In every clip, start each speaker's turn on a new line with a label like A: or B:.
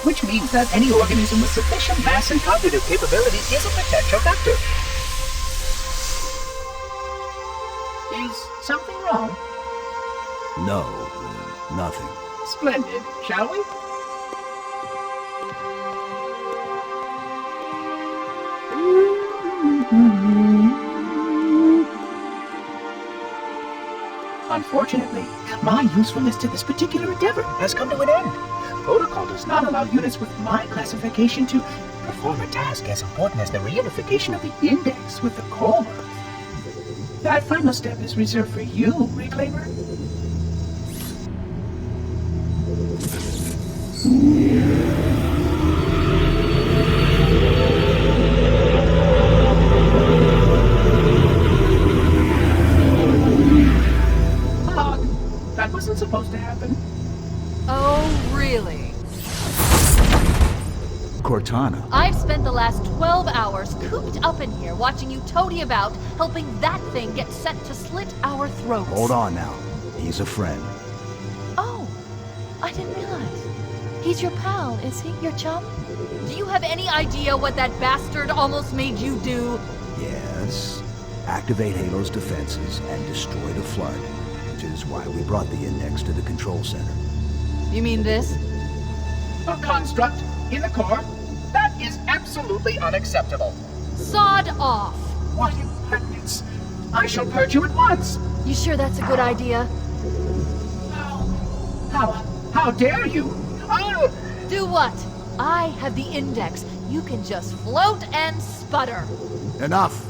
A: which means that any organism with sufficient mass and cognitive capabilities is a potential vector. Is something wrong?
B: No, nothing.
A: Splendid, shall we? Unfortunately, my usefulness to this particular endeavor has come to an end. Protocol does not allow units with my classification to perform a task as important as the reunification of the index with the core. That final step is reserved for you, Reclaimer. That wasn't supposed to happen.
C: Oh, really?
B: Cortana.
C: I've spent the last 12 hours cooped up in here watching you toady about, helping that thing get set to slit our throats.
B: Hold on now. He's a friend.
C: Oh, I didn't realize. He's your pal, is he? Your chum? Do you have any idea what that bastard almost made you do?
B: Yes. Activate Halo's defenses and destroy the Flood, which is why we brought the index to the control center.
C: You mean this?
A: A construct in the core? That is absolutely unacceptable.
C: Sod off!
A: What impertinence! I shall purge you at once!
C: You sure that's a good idea?
A: How dare you? Oh!
C: Do what? I have the index. You can just float and sputter.
B: Enough!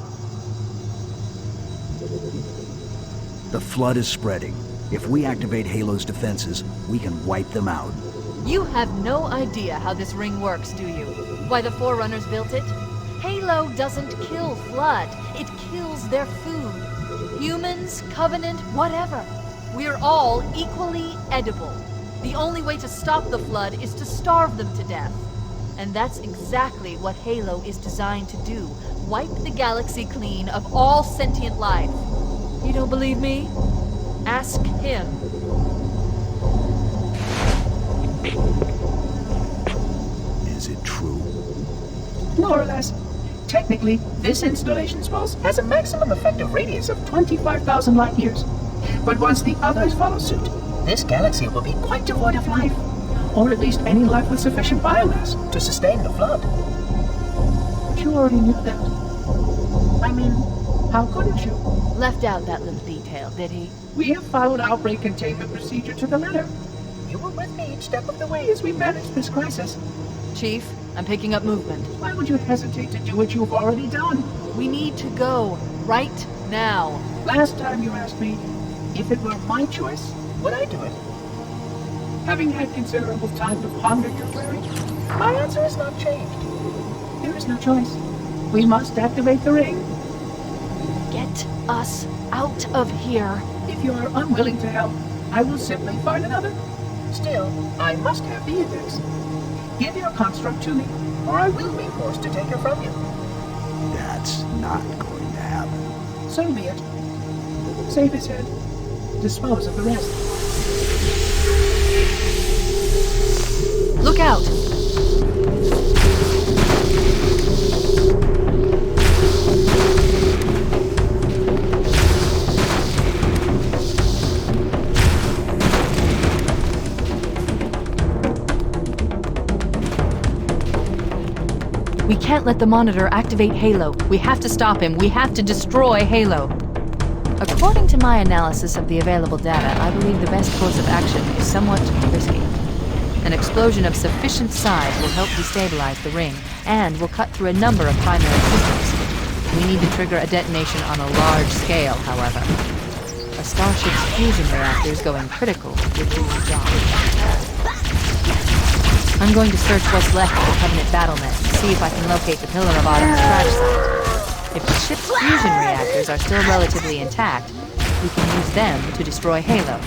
B: The Flood is spreading. If we activate Halo's defenses, we can wipe them out.
C: You have no idea how this ring works, do you? Why the Forerunners built it? Halo doesn't kill Flood. It kills their food. Humans, Covenant, whatever. We're all equally edible. The only way to stop the Flood is to starve them to death. And that's exactly what Halo is designed to do. Wipe the galaxy clean of all sentient life. You don't believe me? Ask him.
A: Is it true? More or less. Technically, this installation's pulse has a maximum effective radius of 25,000 light years. But once the others follow suit, this galaxy will be quite devoid of life. Or at least any life with sufficient biomass to sustain the Flood. But you already knew that. I mean, how couldn't you?
C: Left out that little detail, did he?
A: We have followed outbreak containment procedure to the letter. You were with me each step of the way as we managed this crisis.
C: Chief, I'm picking up movement.
A: Why would you hesitate to do what you've already done?
C: We need to go. Right now.
A: Last time you asked me, if it were my choice, would I do it? Having had considerable time to ponder your query, my answer has not changed. There is no choice. We must activate the ring.
C: Get us out of here.
A: If you are unwilling to help, I will simply find another. Still, I must have the index. Give your construct to me, or I will be forced to take her from you.
B: That's not going to happen.
A: So be it. Save his head. Dispose of the rest.
C: Look out! We can't let the monitor activate Halo. We have to stop him. We have to destroy Halo. According to my analysis of the available data, I believe the best course of action is somewhat risky. An explosion of sufficient size will help destabilize the ring, and will cut through a number of primary systems. We need to trigger a detonation on a large scale, however. A starship's fusion reactor is going critical would do the job. I'm going to search what's left of the Covenant battlenet and see if I can locate the Pillar of Autumn's crash site. If the ship's fusion reactors are still relatively intact, we can use them to destroy Halo.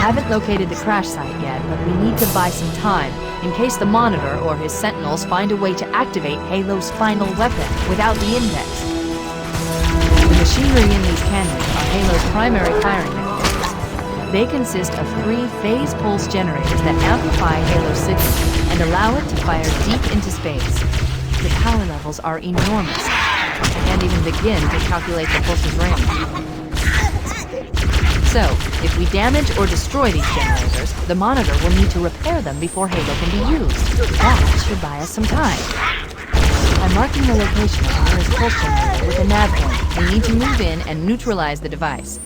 C: haven't located the crash site yet, but we need to buy some time in case the Monitor or his Sentinels find a way to activate Halo's final weapon without the index. The machinery in these cannons are Halo's primary firing mechanisms. They consist of 3 phase pulse generators that amplify Halo's signal and allow it to fire deep into space. The power levels are enormous. I can't even begin to calculate the pulse's range. So, if we damage or destroy these generators, the Monitor will need to repair them before Halo can be used. That should buy us some time. I'm marking the location of the nearest pulse generator with a nav point. We need to move in and neutralize the device.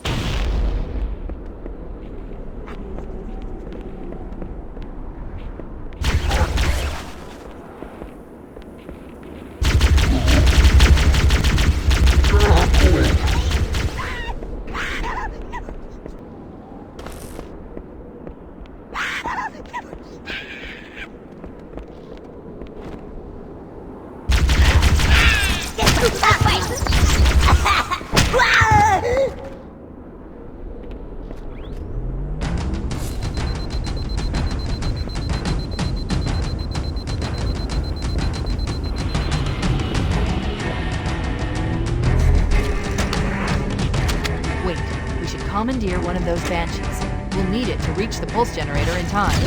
C: Commandeer one of those Banshees. We'll need it to reach the pulse generator in time.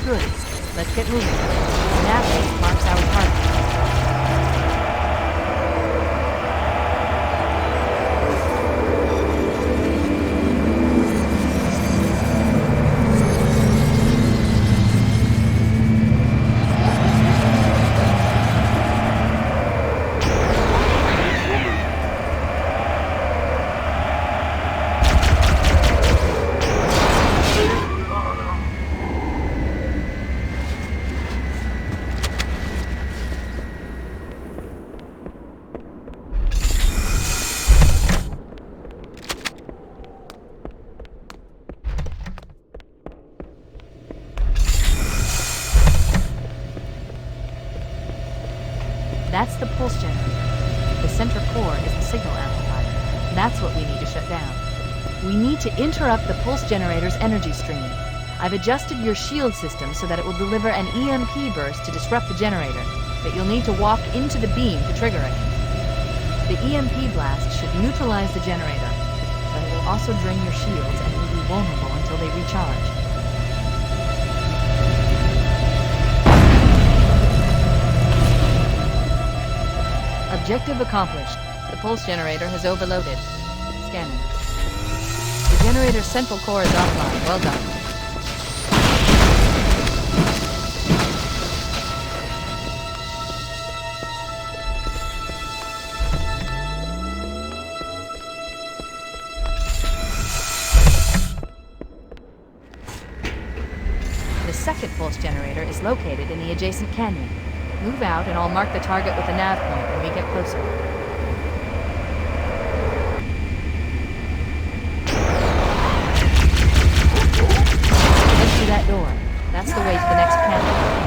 C: Good. Let's get moving. The nav marks our target. That's the pulse generator. The center core is the signal amplifier. That's what we need to shut down. We need to interrupt the pulse generator's energy stream. I've adjusted your shield system so that it will deliver an EMP burst to disrupt the generator, but you'll need to walk into the beam to trigger it. The EMP blast should neutralize the generator, but it will also drain your shields and you'll be vulnerable until they recharge. Objective accomplished. The pulse generator has overloaded. Scanning. The generator's central core is offline. Well done. The second pulse generator is located in the adjacent canyon. Move out and I'll mark the target with a nav point when we get closer. Head through that door. That's the way to the next canyon.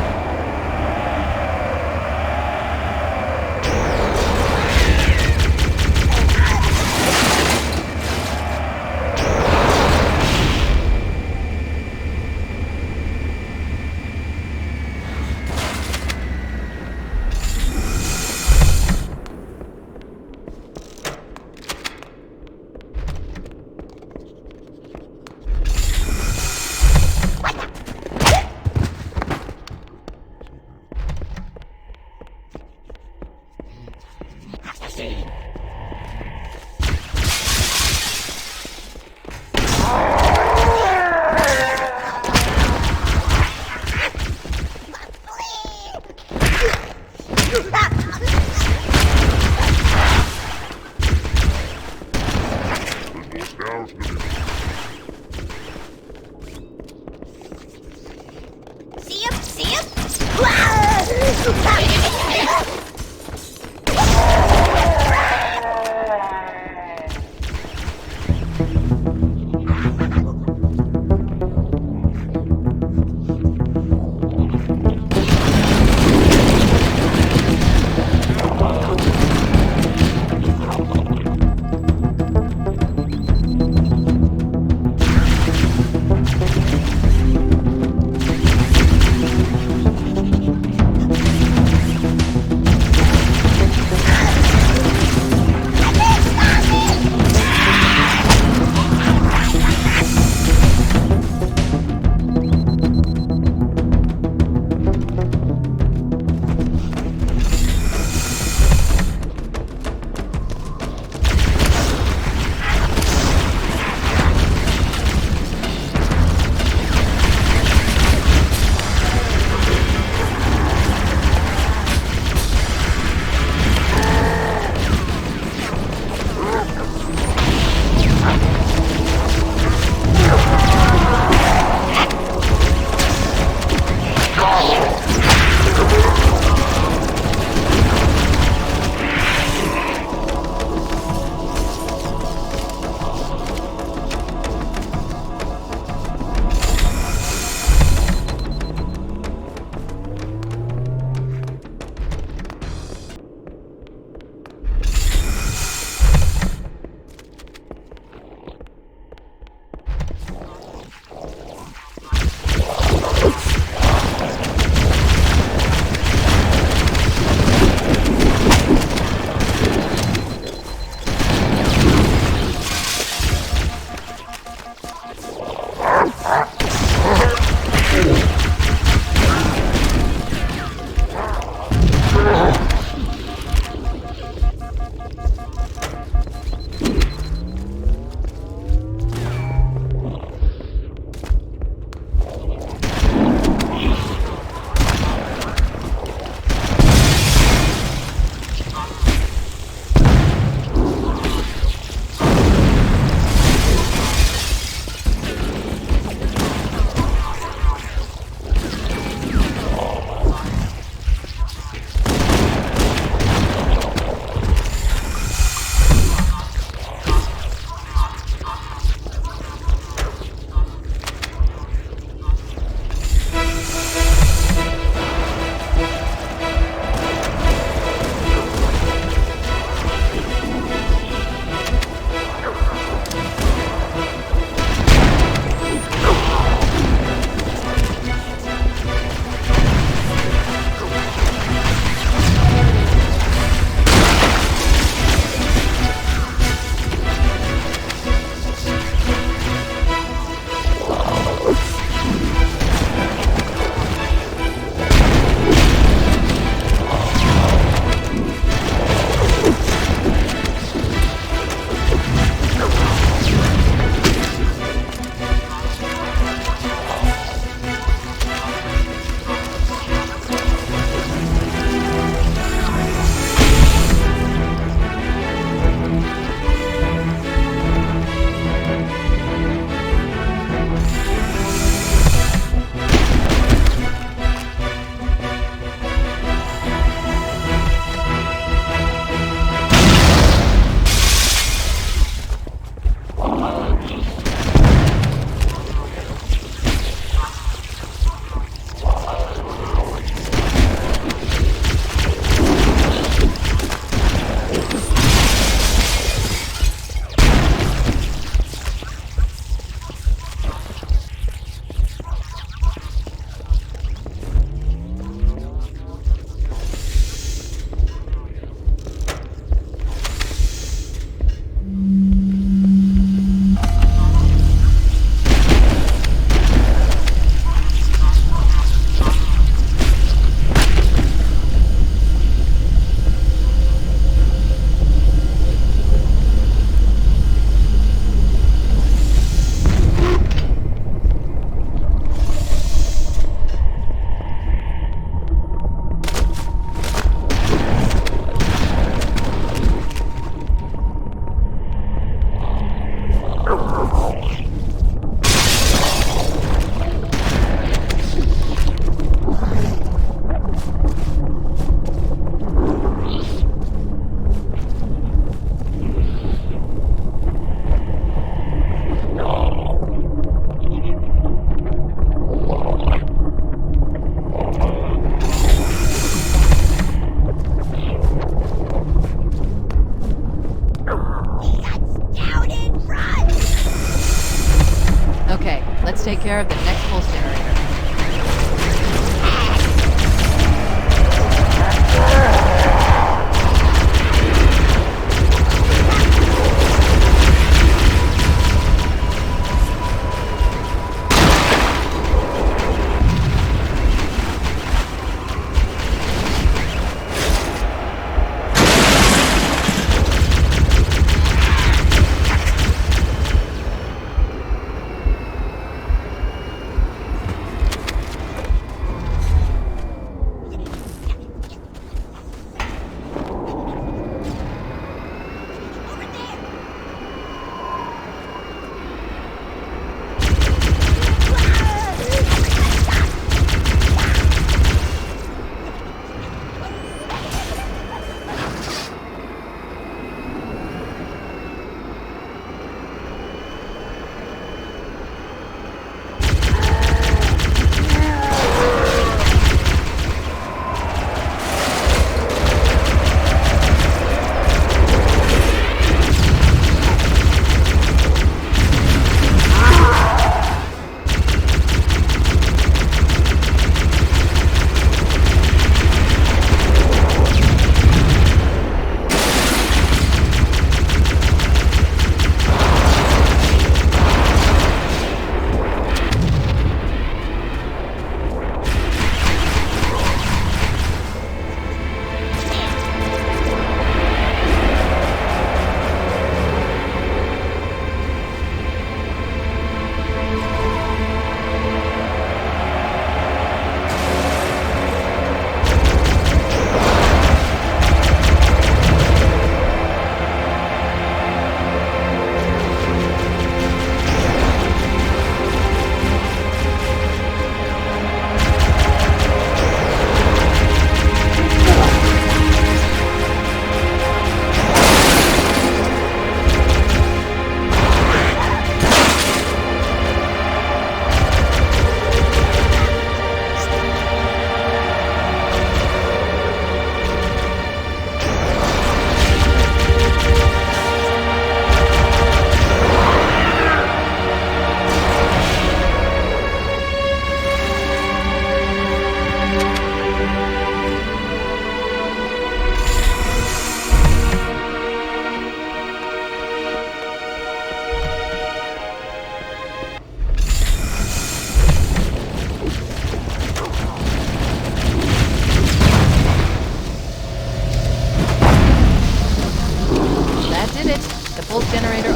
D: See him? See him?
C: Let's take care of the next pulse generator.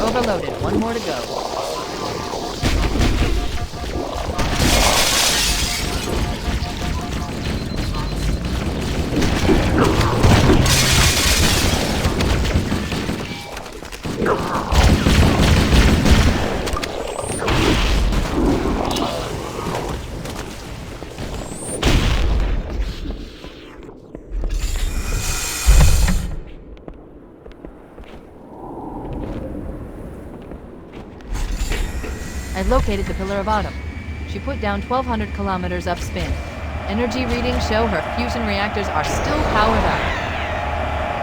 C: Overloaded. One more to go. I've located the Pillar of Autumn. She put down 1,200 kilometers up spin. Energy readings show her fusion reactors are still powered up.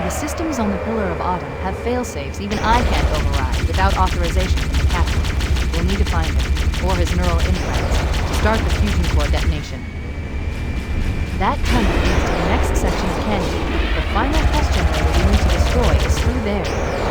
C: The systems on the Pillar of Autumn have fail-safes even I can't override without authorization from the captain. We'll need to find him, or his neural implants, to start the fusion core detonation. That tunnel leads to the next section of canyon. The final pulse generator we need to destroy is through there.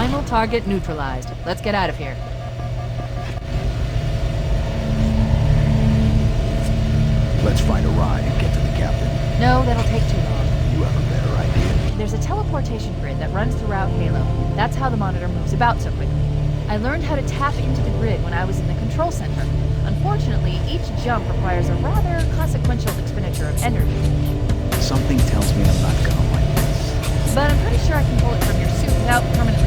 C: Final target neutralized. Let's get out of here.
B: Let's find a ride and get to the captain.
C: No, that'll take too long.
B: You have a better idea.
C: There's a teleportation grid that runs throughout Halo. That's how the monitor moves about so quickly. I learned how to tap into the grid when I was in the control center. Unfortunately, each jump requires a rather consequential expenditure of energy.
B: Something tells me I'm not gonna like this.
C: But I'm pretty sure I can pull it from your suit without permanently